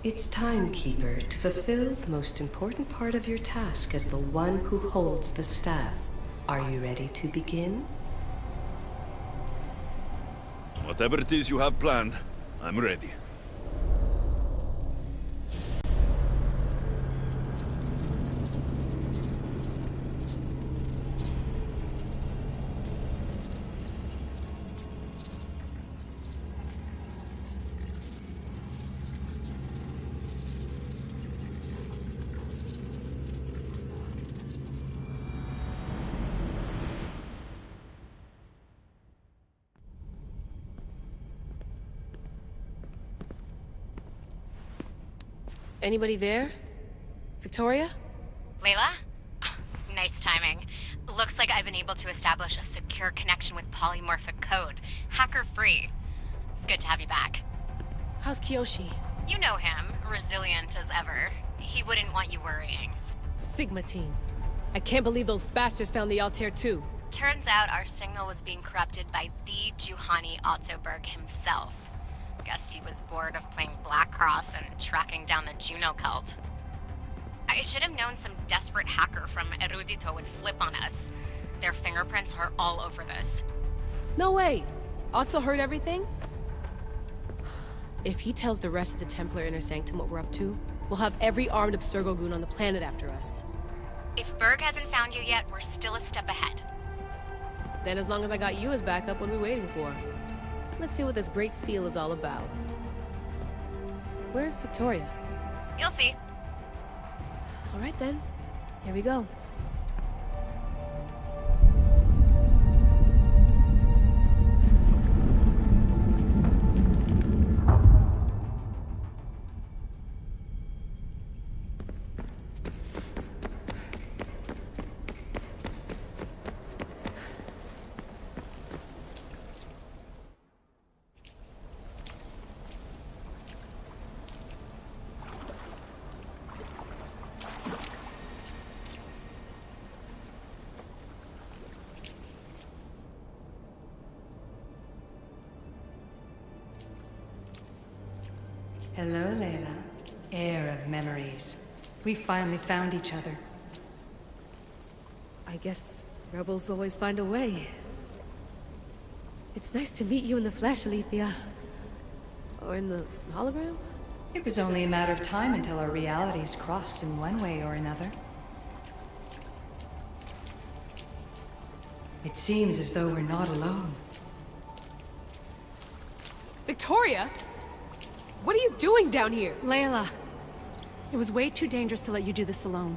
It's time, Keeper, to fulfill the most important part of your task as the one who holds the staff. Are you ready to begin? Whatever it is you have planned, I'm ready. Anybody there? Victoria? Layla? Nice timing. Looks like I've been able to establish a secure connection with polymorphic code. Hacker-free. It's good to have you back. How's Kiyoshi? You know him. Resilient as ever. He wouldn't want you worrying. Sigma team. I can't believe those bastards found the Altair too. Turns out our signal was being corrupted by the Juhani Otzoberg himself. Guess he was bored of playing Black Cross and tracking down the Juno cult. I should have known some desperate hacker from Erudito would flip on us. Their fingerprints are all over this. No way! Otso heard everything? If he tells the rest of the Templar Inner Sanctum what we're up to, we'll have every armed Abstergo goon on the planet after us. If Berg hasn't found you yet, we're still a step ahead. Then as long as I got you as backup, what are we waiting for? Let's see what this Great Seal is all about. Where's Victoria? You'll see. All right then. Here we go. Hello, Layla. Heir of memories. We finally found each other. I guess rebels always find a way. It's nice to meet you in the flesh, Alethea. Or in the hologram? It was only a matter of time until our realities crossed in one way or another. It seems as though we're not alone. Victoria? What are you doing down here? Layla, it was way too dangerous to let you do this alone.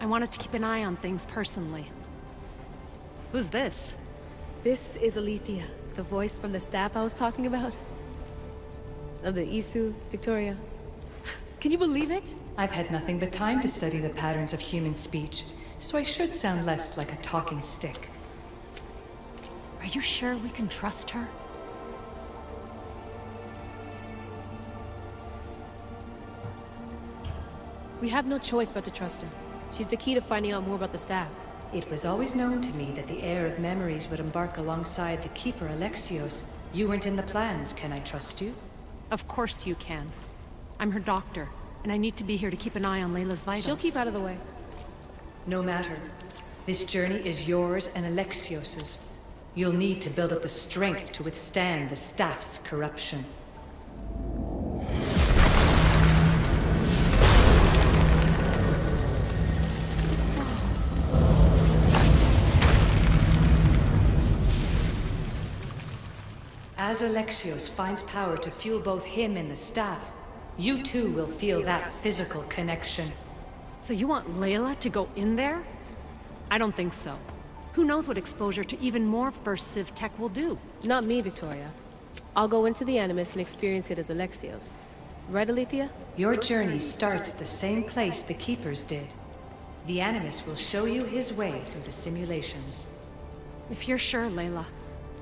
I wanted to keep an eye on things personally. Who's this? This is Alethea, the voice from the staff I was talking about. Of the Isu, Victoria. Can you believe it? I've had nothing but time to study the patterns of human speech, so I should sound less like a talking stick. Are you sure we can trust her? We have no choice but to trust her. She's the key to finding out more about the staff. It was always known to me that the heir of memories would embark alongside the Keeper Alexios. You weren't in the plans. Can I trust you? Of course you can. I'm her doctor, and I need to be here to keep an eye on Layla's vitals. She'll keep out of the way. No matter. This journey is yours and Alexios's. You'll need to build up the strength to withstand the staff's corruption. As Alexios finds power to fuel both him and the staff, you too will feel that physical connection. So you want Layla to go in there? I don't think so. Who knows what exposure to even more First Civ tech will do? Not me, Victoria. I'll go into the Animus and experience it as Alexios. Right, Alethea? Your journey starts at the same place the Keepers did. The Animus will show you his way through the simulations. If you're sure, Layla,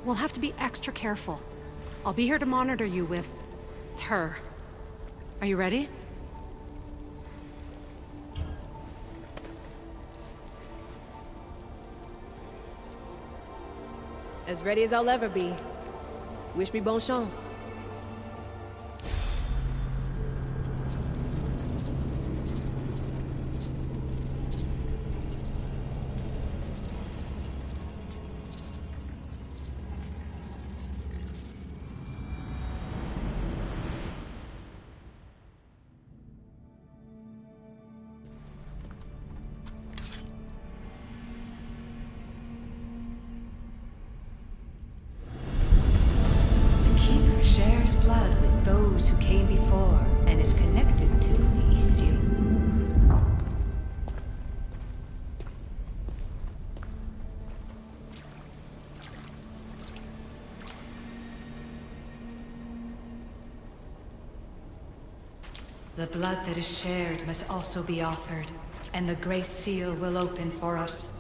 we'll have to be extra careful. I'll be here to monitor you with... her. Are you ready? As ready as I'll ever be. Wish me bonne chance. Shares blood with those who came before and is connected to the Elysium. The blood that is shared must also be offered, and the Great Seal will open for us.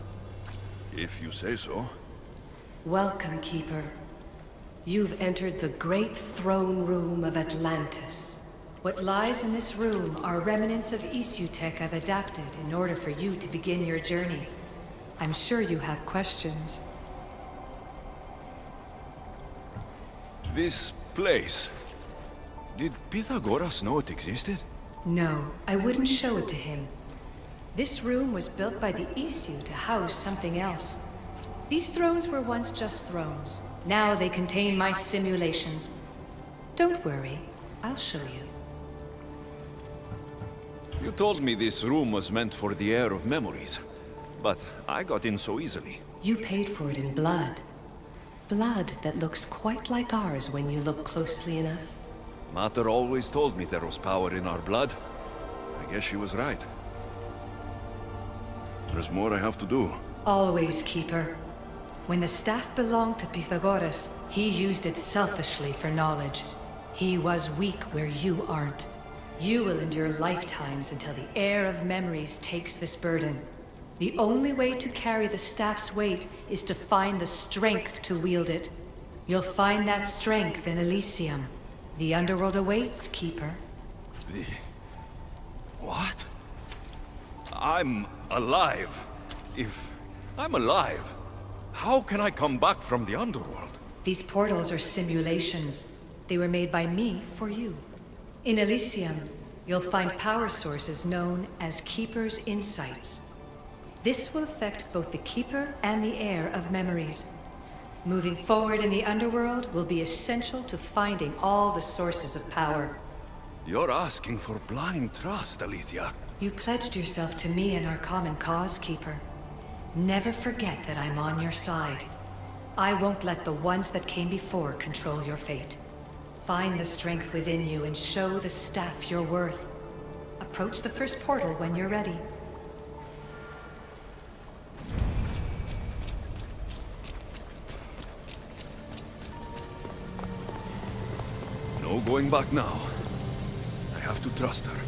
If you say so. Welcome, Keeper. You've entered the great throne room of Atlantis. What lies in this room are remnants of Elysium tech I've adapted in order for you to begin your journey. I'm sure you have questions. This place... Did Pythagoras know it existed? No, I wouldn't show it to him. This room was built by the Elysium to house something else. These thrones were once just thrones. Now they contain my simulations. Don't worry, I'll show you. You told me this room was meant for the heir of memories, but I got in so easily. You paid for it in blood. Blood that looks quite like ours when you look closely enough. Mater always told me there was power in our blood. I guess she was right. There's more I have to do. Always, Keeper. When the staff belonged to Pythagoras, he used it selfishly for knowledge. He was weak where you aren't. You will endure lifetimes until the heir of memories takes this burden. The only way to carry the staff's weight is to find the strength to wield it. You'll find that strength in Elysium. The underworld awaits, Keeper. What? I'm alive. If I'm alive, how can I come back from the underworld? These portals are simulations. They were made by me for you. In Elysium, you'll find power sources known as Keeper's Insights. This will affect both the Keeper and the heir of memories. Moving forward in the underworld will be essential to finding all the sources of power. You're asking for blind trust, Alethea. You pledged yourself to me and our common cause, Keeper. Never forget that I'm on your side. I won't let the ones that came before control your fate. Find the strength within you and show the staff your worth. Approach the first portal when you're ready. No going back now. I have to trust her.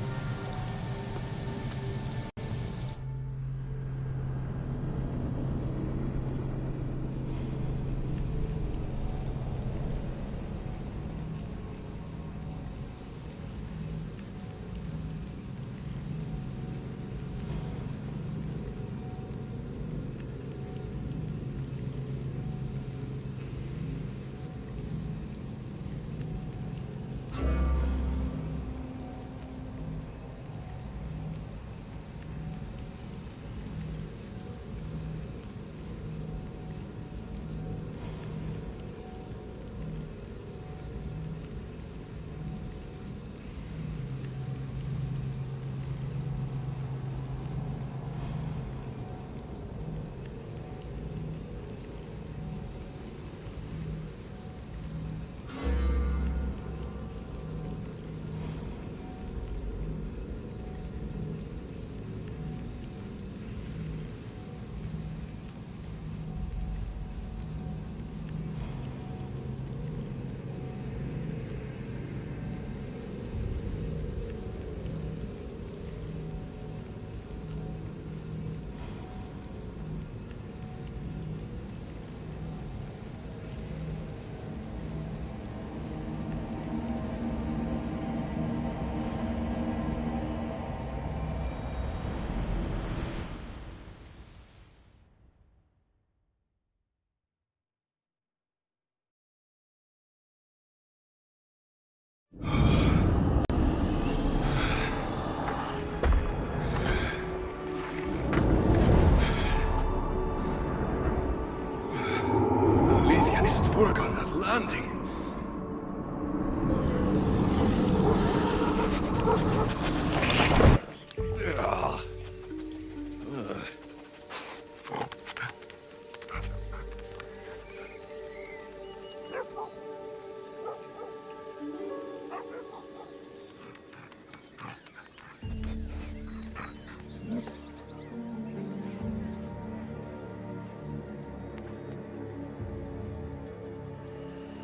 landing.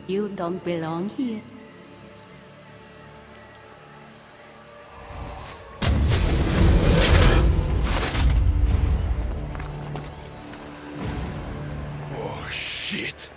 You don't belong here. Oh, shit.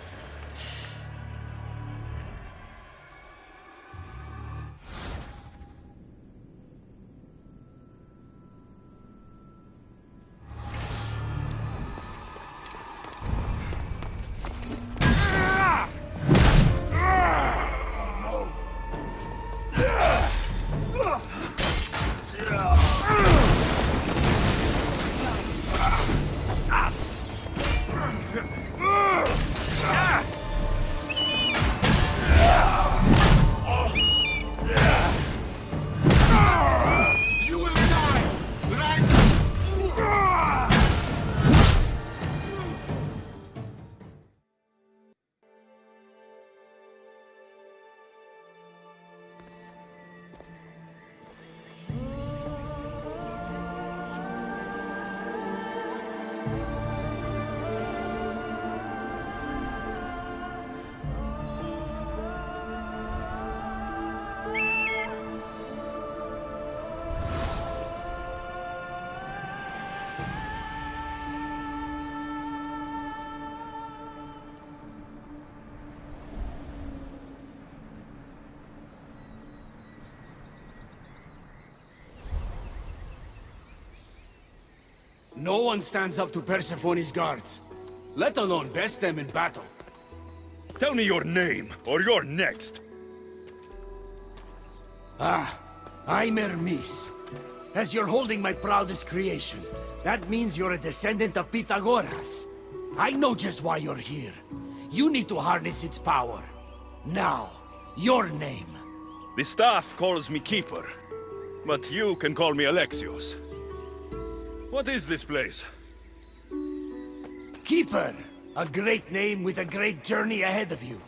No one stands up to Persephone's guards, let alone best them in battle. Tell me your name, or you're next. I'm Hermes. As you're holding my proudest creation, that means you're a descendant of Pythagoras. I know just why you're here. You need to harness its power. Now, your name. The staff calls me Keeper, but you can call me Alexios. What is this place? Keeper, a great name with a great journey ahead of you.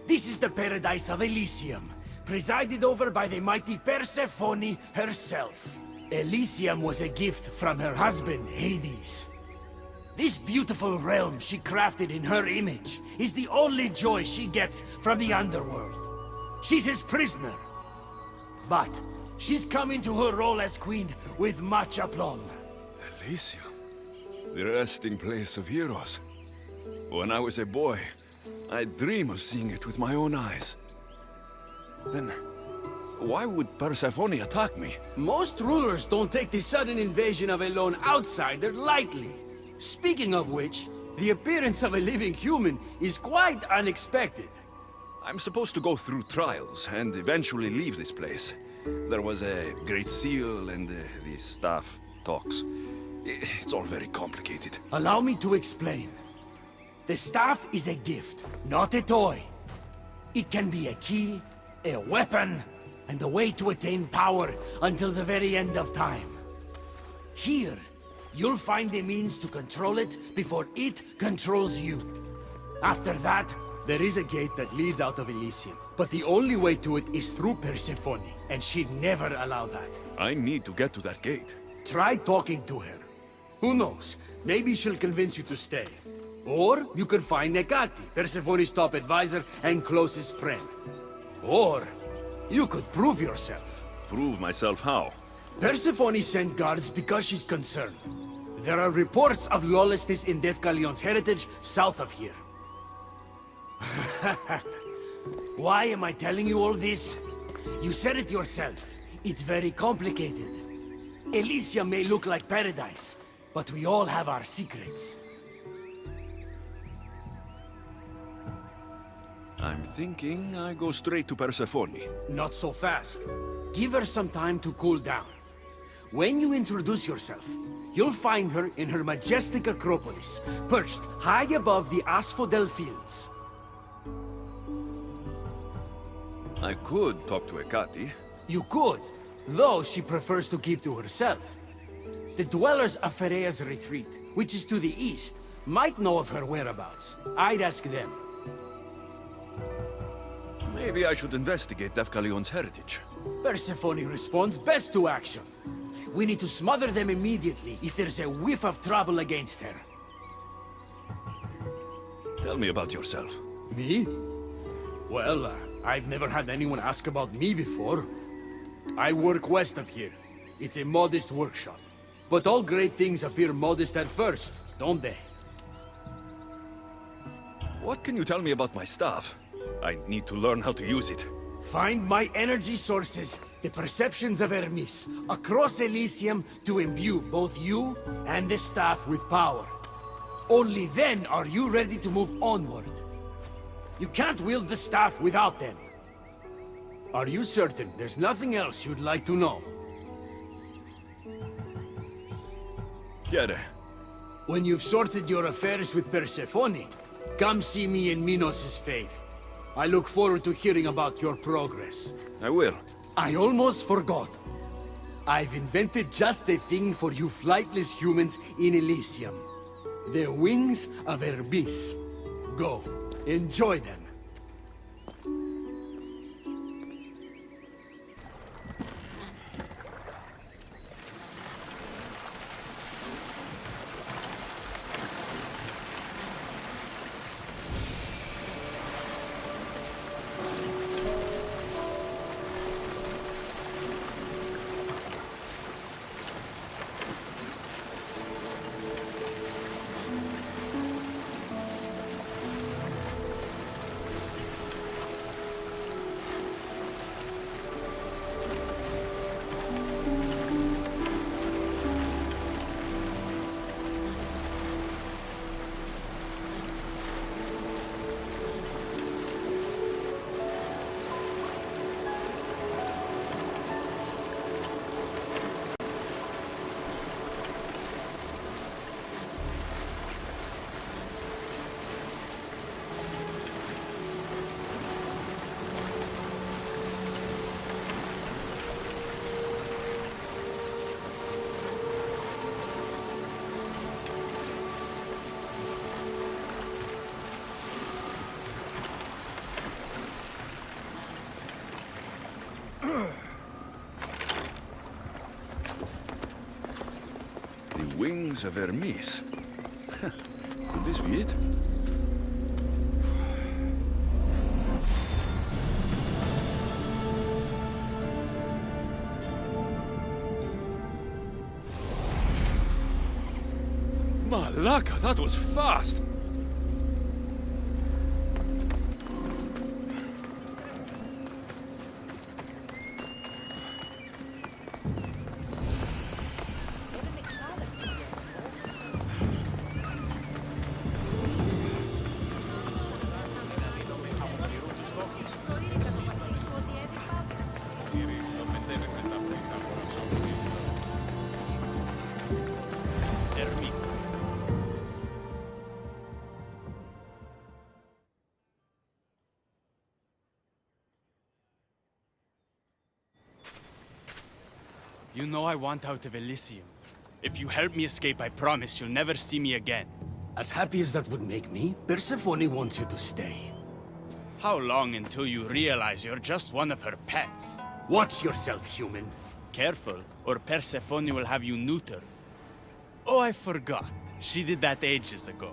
This is the paradise of Elysium, presided over by the mighty Persephone herself. Elysium was a gift from her husband, Hades. This beautiful realm she crafted in her image is the only joy she gets from the underworld. She's his prisoner. But she's come into her role as queen with much aplomb. Elysium? The resting place of heroes. When I was a boy, I'd dream of seeing it with my own eyes. Then, why would Persephone attack me? Most rulers don't take the sudden invasion of a lone outsider lightly. Speaking of which, the appearance of a living human is quite unexpected. I'm supposed to go through trials and eventually leave this place. There was a great seal and the staff talks. It's all very complicated. Allow me to explain. The staff is a gift, not a toy. It can be a key, a weapon, and a way to attain power until the very end of time. Here, you'll find a means to control it before it controls you. After that, there is a gate that leads out of Elysium. But the only way to it is through Persephone, and she'd never allow that. I need to get to that gate. Try talking to her. Who knows? Maybe she'll convince you to stay. Or you could find Nekati, Persephone's top advisor and closest friend. Or you could prove yourself. Prove myself how? Persephone sent guards because she's concerned. There are reports of lawlessness in Deathcalion's heritage south of here. Why am I telling you all this? You said it yourself. It's very complicated. Elysium may look like paradise, but we all have our secrets. I'm thinking I go straight to Persephone. Not so fast. Give her some time to cool down. When you introduce yourself, you'll find her in her majestic acropolis, perched high above the asphodel fields. I could talk to Ekati. You could, though she prefers to keep to herself. The dwellers of Ferea's retreat, which is to the east, might know of her whereabouts. I'd ask them. Maybe I should investigate Defcalion's heritage. Persephone responds best to action. We need to smother them immediately if there's a whiff of trouble against her. Tell me about yourself. Me? Well, I've never had anyone ask about me before. I work west of here. It's a modest workshop. But all great things appear modest at first, don't they? What can you tell me about my staff? I need to learn how to use it. Find my energy sources, the perceptions of Hermes, across Elysium to imbue both you and the staff with power. Only then are you ready to move onward. You can't wield the staff without them. Are you certain there's nothing else you'd like to know? Chiere. When you've sorted your affairs with Persephone, come see me in Minos' faith. I look forward to hearing about your progress. I will. I almost forgot. I've invented just the thing for you flightless humans in Elysium. The wings of Hermes. Go, enjoy them. Wings of Hermes. Could this be it? Malaka, that was fast! You know I want out of Elysium. If you help me escape, I promise you'll never see me again. As happy as that would make me, Persephone wants you to stay. How long until you realize you're just one of her pets? Watch yourself, human. Careful, or Persephone will have you neutered. Oh, I forgot. She did that ages ago.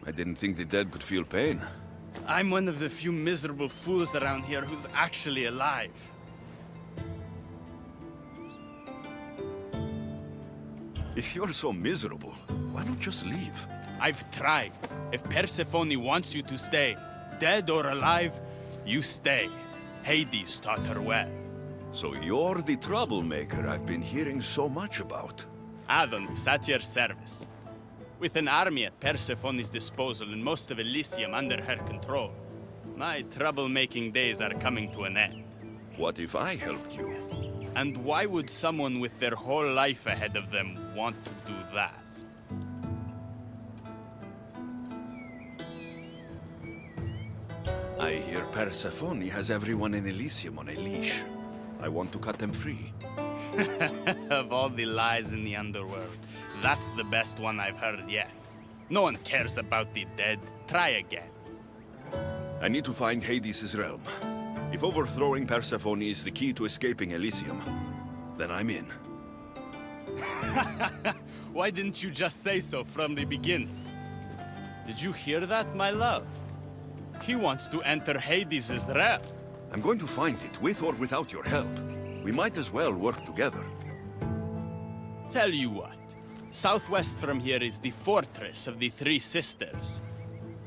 I didn't think the dead could feel pain. I'm one of the few miserable fools around here who's actually alive. If you're so miserable, why not just leave? I've tried. If Persephone wants you to stay, dead or alive, you stay. Hades taught her well. So you're the troublemaker I've been hearing so much about. Adonis, at your service. With an army at Persephone's disposal and most of Elysium under her control, my troublemaking days are coming to an end. What if I helped you? And why would someone with their whole life ahead of them want to do that? I hear Persephone has everyone in Elysium on a leash. I want to cut them free. Of all the lies in the underworld, that's the best one I've heard yet. No one cares about the dead. Try again. I need to find Hades' realm. If overthrowing Persephone is the key to escaping Elysium, then I'm in. Why didn't you just say so from the beginning? Did you hear that, my love? He wants to enter Hades' realm. I'm going to find it, with or without your help. We might as well work together. Tell you what, southwest from here is the fortress of the Three Sisters,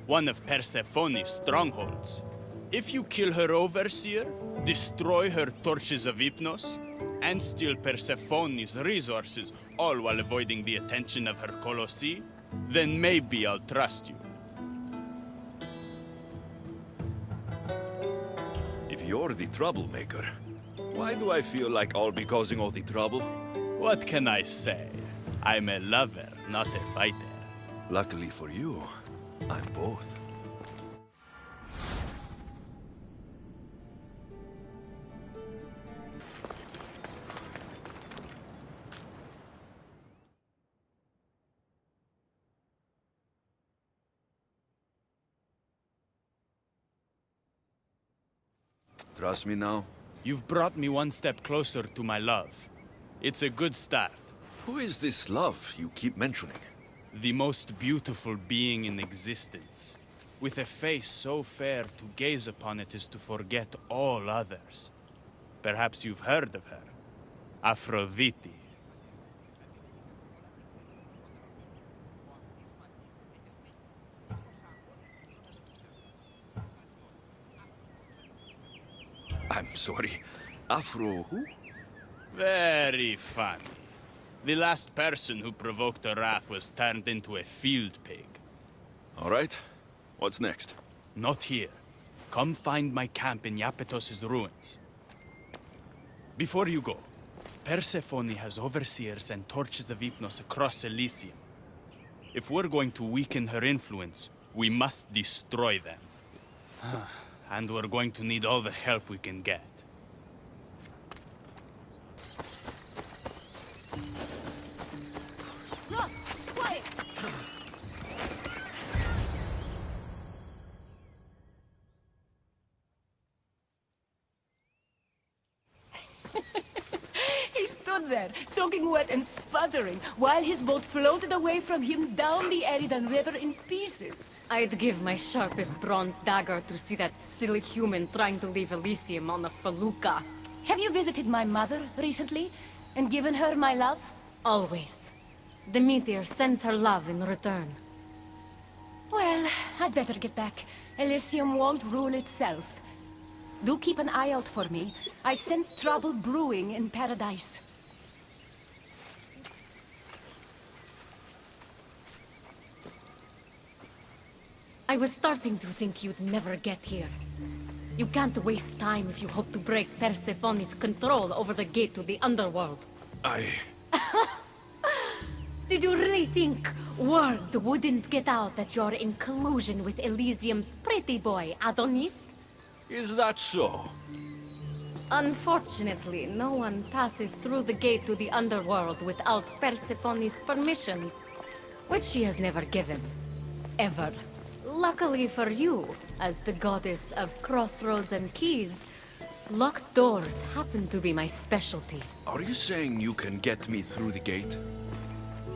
one of Persephone's strongholds. If you kill her overseer, destroy her torches of Hypnos, and steal Persephone's resources, all while avoiding the attention of her Colossi, then maybe I'll trust you. If you're the troublemaker, why do I feel like I'll be causing all the trouble? What can I say? I'm a lover, not a fighter. Luckily for you, I'm both. Trust me now? You've brought me one step closer to my love. It's a good start. Who is this love you keep mentioning? The most beautiful being in existence. With a face so fair, to gaze upon it is to forget all others. Perhaps you've heard of her. Aphrodite. I'm sorry. Afro who? Very funny. The last person who provoked her wrath was turned into a field pig. All right. What's next? Not here. Come find my camp in Iapetos' ruins. Before you go, Persephone has overseers and torches of Hypnos across Elysium. If we're going to weaken her influence, we must destroy them. And we're going to need all the help we can get. Ross, quiet! He stood there, soaking wet and sputtering, while his boat floated away from him down the Eridan River in pieces. I'd give my sharpest bronze dagger to see that silly human trying to leave Elysium on a felucca. Have you visited my mother recently, and given her my love? Always. The meteor sends her love in return. Well, I'd better get back. Elysium won't rule itself. Do keep an eye out for me. I sense trouble brewing in Paradise. I was starting to think you'd never get here. You can't waste time if you hope to break Persephone's control over the gate to the underworld. Did you really think word wouldn't get out that you're in collusion with Elysium's pretty boy, Adonis? Is that so? Unfortunately, no one passes through the gate to the underworld without Persephone's permission, which she has never given. Ever. Luckily for you, as the goddess of crossroads and keys, locked doors happen to be my specialty. Are you saying you can get me through the gate?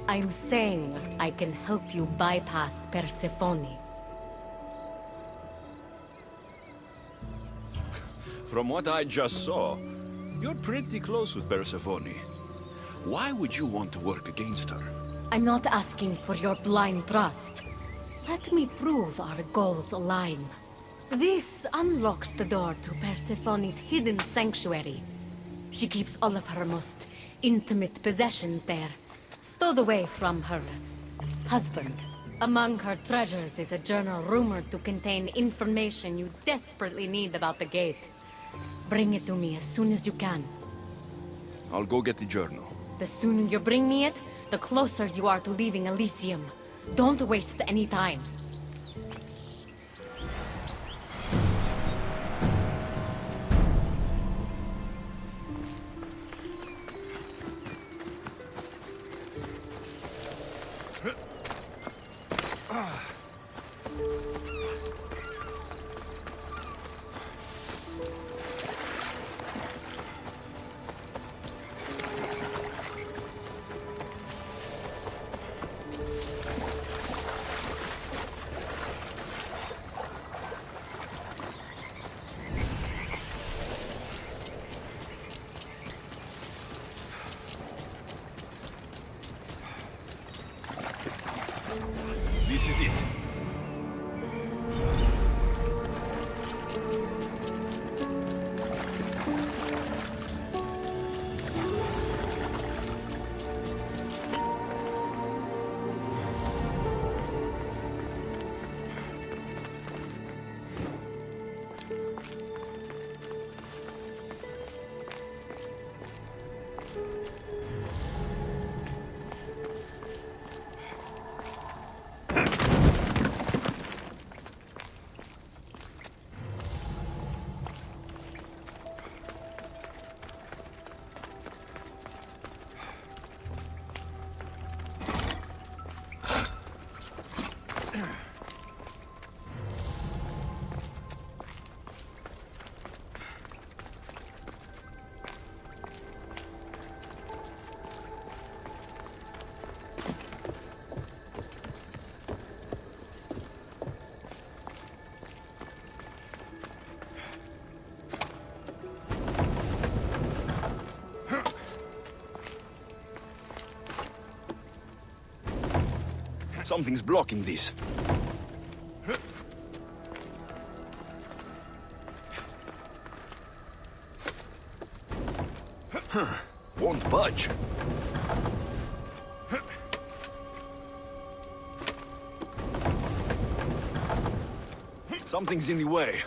I'm saying I can help you bypass Persephone. From what I just saw, you're pretty close with Persephone. Why would you want to work against her? I'm not asking for your blind trust. Let me prove our goals align. This unlocks the door to Persephone's hidden sanctuary. She keeps all of her most intimate possessions there, stowed away from her husband. Among her treasures is a journal rumored to contain information you desperately need about the gate. Bring it to me as soon as you can. I'll go get the journal. The sooner you bring me it, the closer you are to leaving Elysium. Don't waste any time. This is it. Something's blocking this. Won't budge. Something's in the way.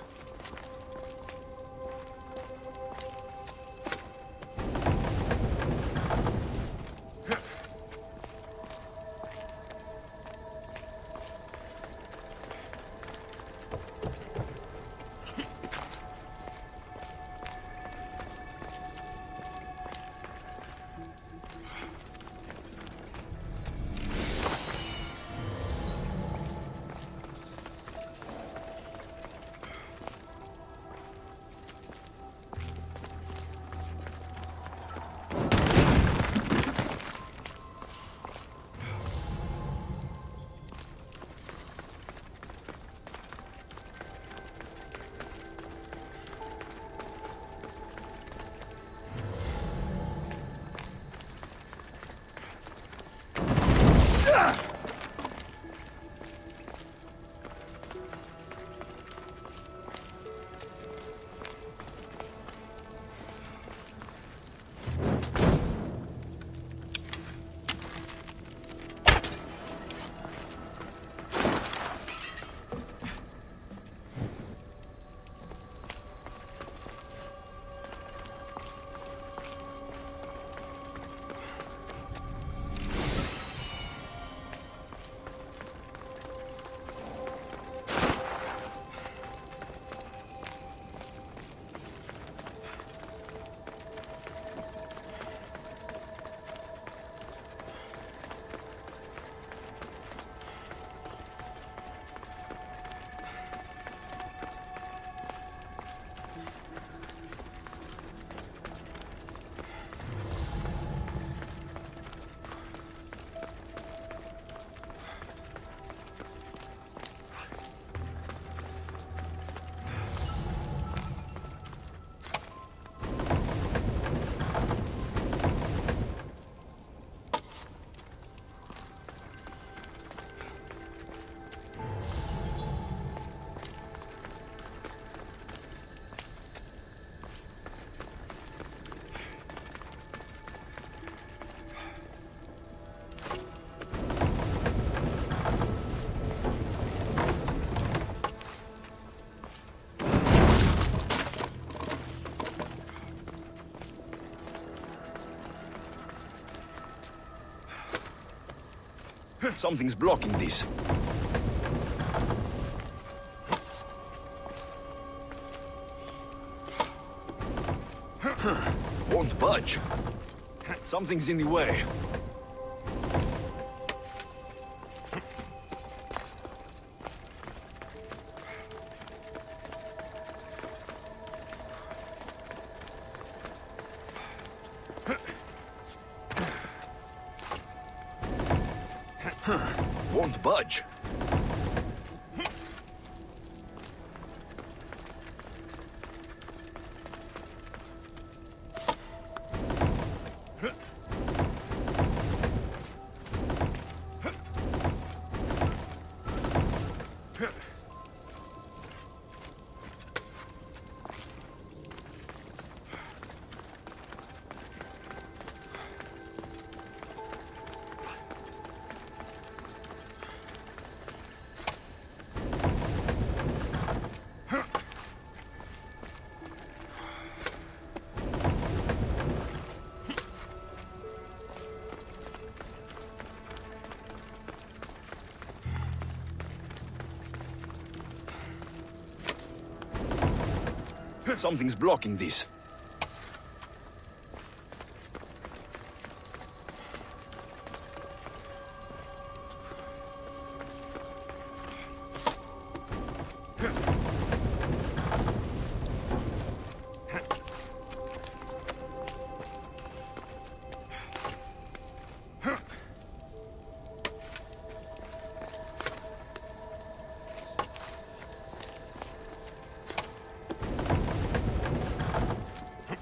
Something's blocking this. Won't budge. Something's in the way. Won't budge. Something's blocking this.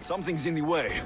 Something's in the way.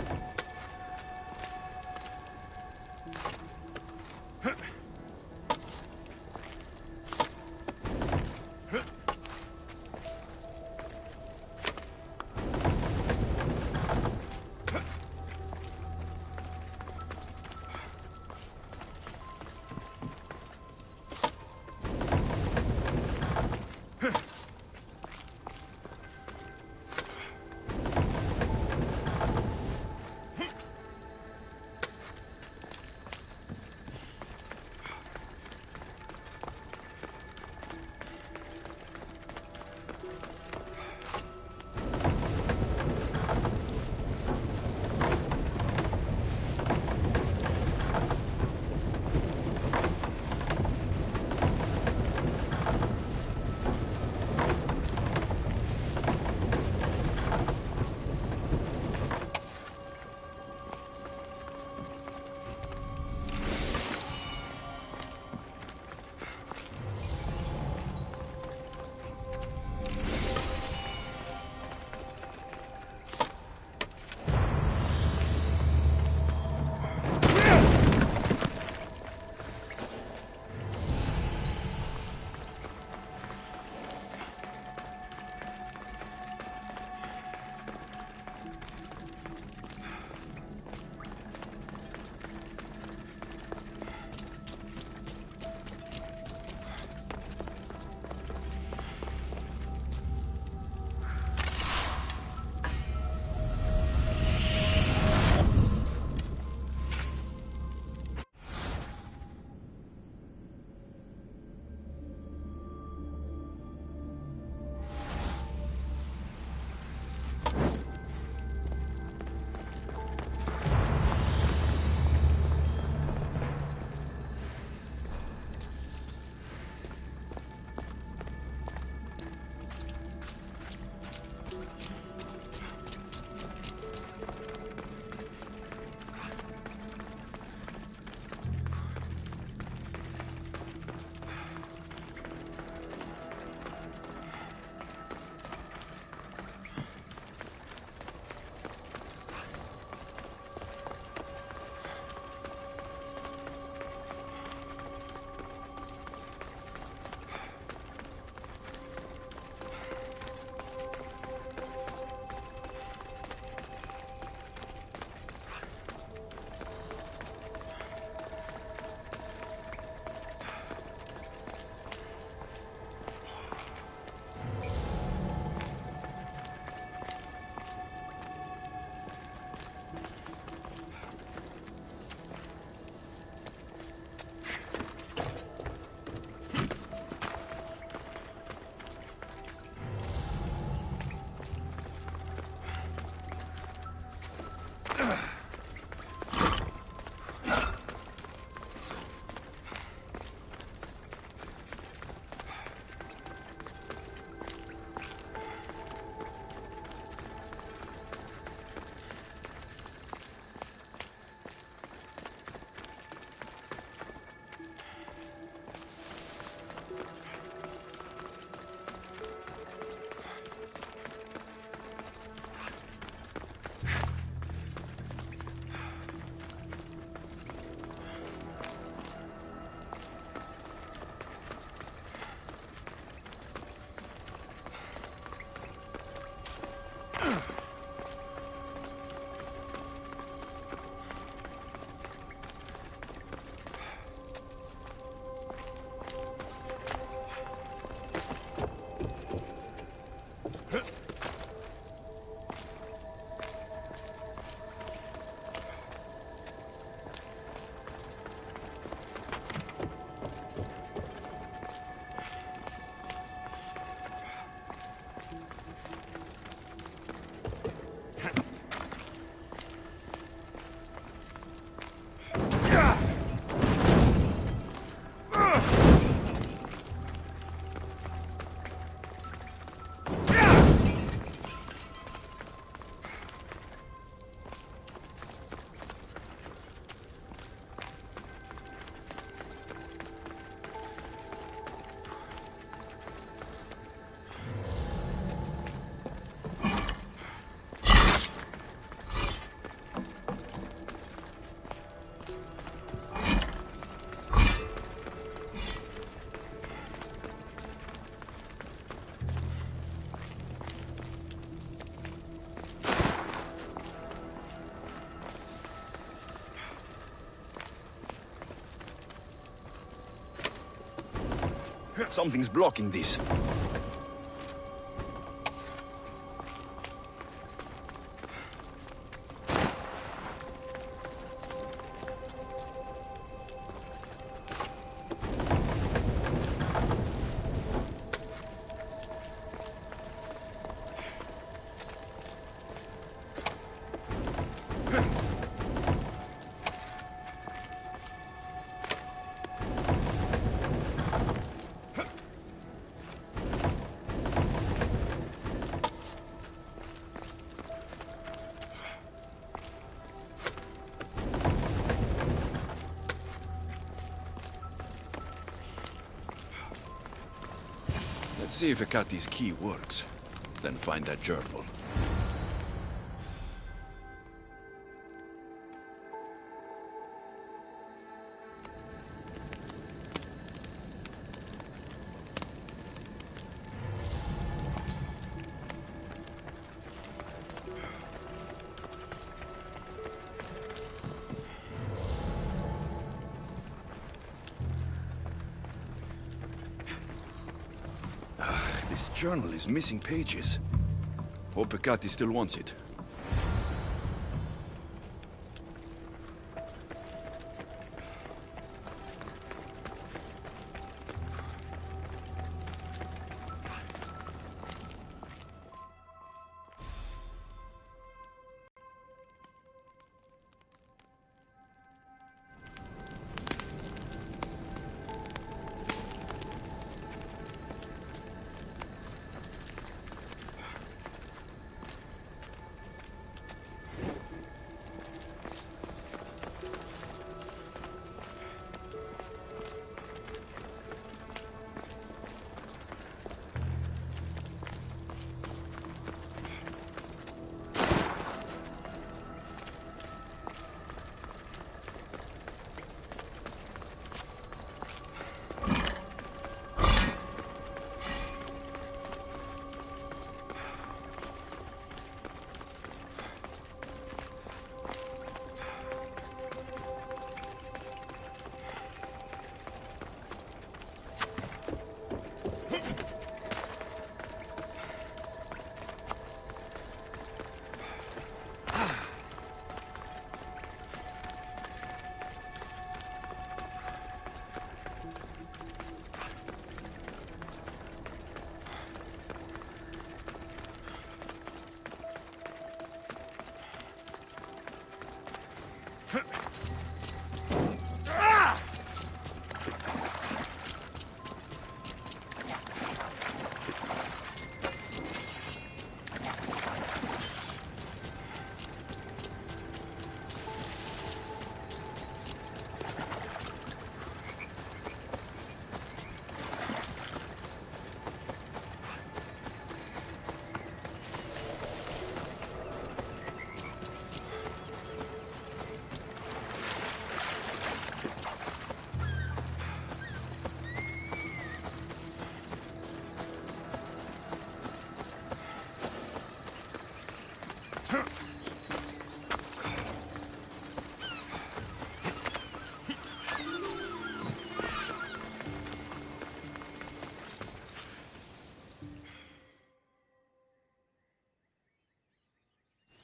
Something's blocking this. Let's see if Hecati's key works. Then find that journal. This journal is missing pages. Hope Hecate still wants it.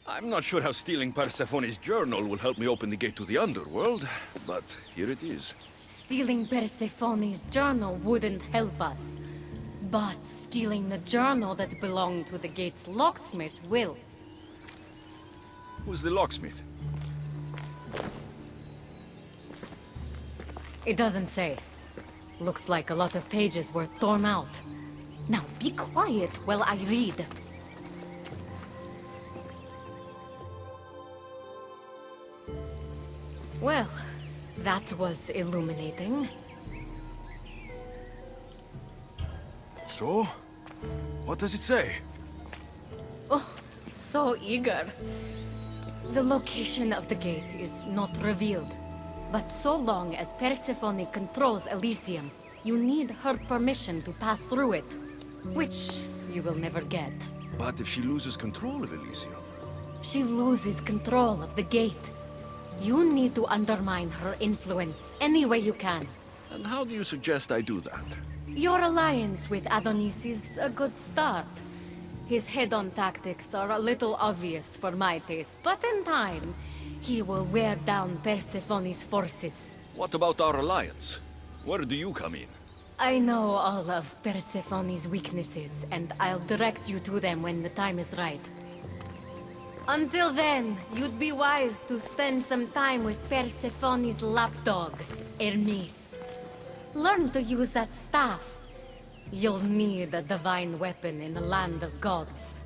I'm not sure how stealing Persephone's journal will help me open the gate to the underworld, but here it is. Stealing Persephone's journal wouldn't help us. But stealing the journal that belonged to the gate's locksmith will. Who's the locksmith? It doesn't say. Looks like a lot of pages were torn out. Now be quiet while I read. Well, that was illuminating. So? What does it say? Oh, so eager. The location of the gate is not revealed. But so long as Persephone controls Elysium, you need her permission to pass through it. Which you will never get. But if she loses control of Elysium? She loses control of the gate. You need to undermine her influence any way you can. And how do you suggest I do that? Your alliance with Adonis is a good start. His head-on tactics are a little obvious for my taste, but in time, he will wear down Persephone's forces. What about our alliance? Where do you come in? I know all of Persephone's weaknesses, and I'll direct you to them when the time is right. Until then, you'd be wise to spend some time with Persephone's lapdog, Hermes. Learn to use that staff. You'll need a divine weapon in the land of gods.